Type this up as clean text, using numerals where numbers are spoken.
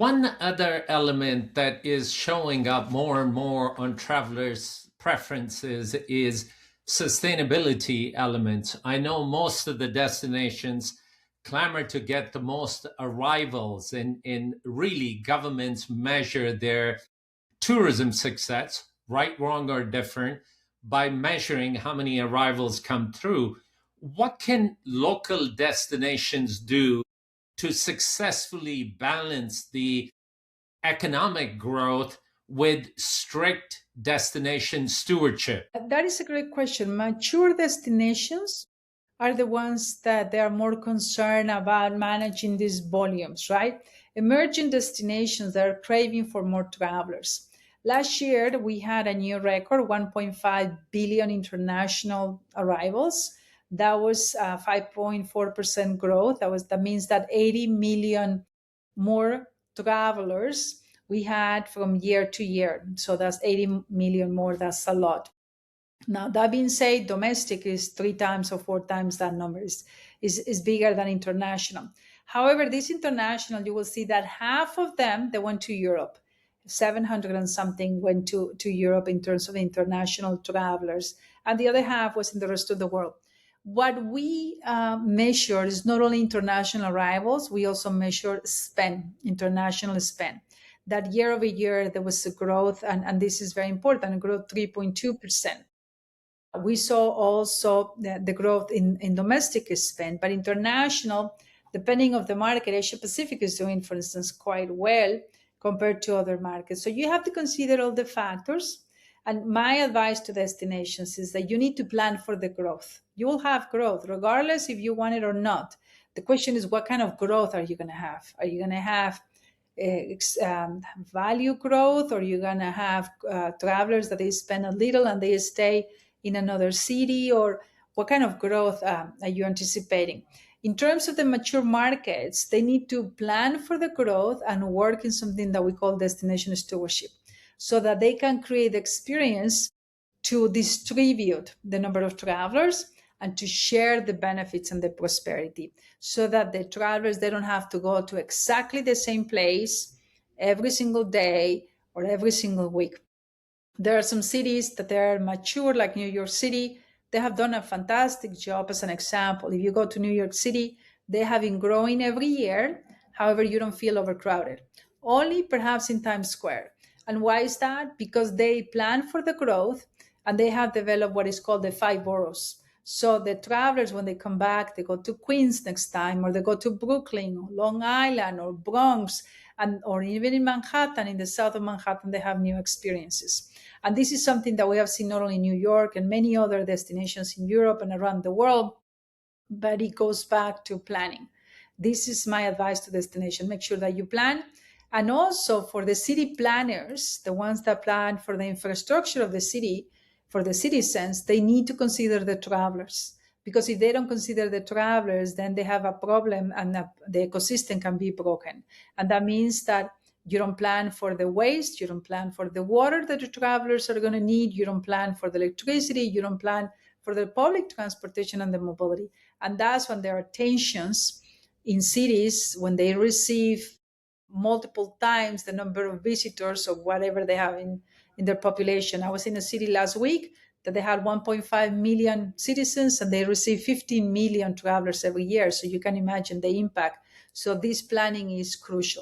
One other element that is showing up more and more on travelers' preferences is sustainability elements. I know most of the destinations clamor to get the most arrivals, and really governments measure their tourism success, right, wrong, or different, by measuring how many arrivals come through. What can local destinations do to successfully balance the economic growth with strict destination stewardship? That is a great question. Mature destinations are the ones that they are more concerned about managing these volumes, right? Emerging destinations that are craving for more travelers. Last year, we had a new record 1.5 billion international arrivals. That was 5.4% growth. That means that 80 million more travelers we had from year to year. So that's 80 million more. That's a lot. Now, that being said, domestic is 3 times or 4 times that number is bigger than international. However, this international, you will see that half of them, they went to Europe. 700 and something went to Europe in terms of international travelers, and the other half was in the rest of the world. What we measure is not only international arrivals, we also measure spend, international spend. That year over year, there was a growth, and this is very important, a growth 3.2%. We saw also the growth in domestic spend, but international, depending on the market, Asia Pacific is doing, for instance, quite well compared to other markets. So you have to consider all the factors. And my advice to destinations is that you need to plan for the growth. You will have growth regardless if you want it or not. The question is, what kind of growth are you going to have? Are you going to have value growth, or are you going to have travelers that they spend a little and they stay in another city, or what kind of growth are you anticipating? In terms of the mature markets, they need to plan for the growth and work in something that we call destination stewardship, so that they can create the experience to distribute the number of travelers and to share the benefits and the prosperity, so that the travelers, they don't have to go to exactly the same place every single day or every single week. There are some cities that are mature, like New York City. They have done a fantastic job. As an example, if you go to New York City, they have been growing every year. However, you don't feel overcrowded. Only perhaps in Times Square. And why is that? Because they plan for the growth and they have developed what is called the 5 boroughs. So the travelers, when they come back, they go to Queens next time, or they go to Brooklyn, or Long Island, or Bronx, or even in Manhattan, in the south of Manhattan, they have new experiences. And this is something that we have seen not only in New York and many other destinations in Europe and around the world, but it goes back to planning. This is my advice to destination. Make sure that you plan. And also for the city planners, the ones that plan for the infrastructure of the city, for the citizens, they need to consider the travelers. Because if they don't consider the travelers, then they have a problem and the ecosystem can be broken. And that means that you don't plan for the waste, you don't plan for the water that the travelers are going to need, you don't plan for the electricity, you don't plan for the public transportation and the mobility. And that's when there are tensions in cities, when they receive multiple times the number of visitors or whatever they have in their population. I was in a city last week that they had 1.5 million citizens and they receive 15 million travelers every year. So you can imagine the impact. So this planning is crucial.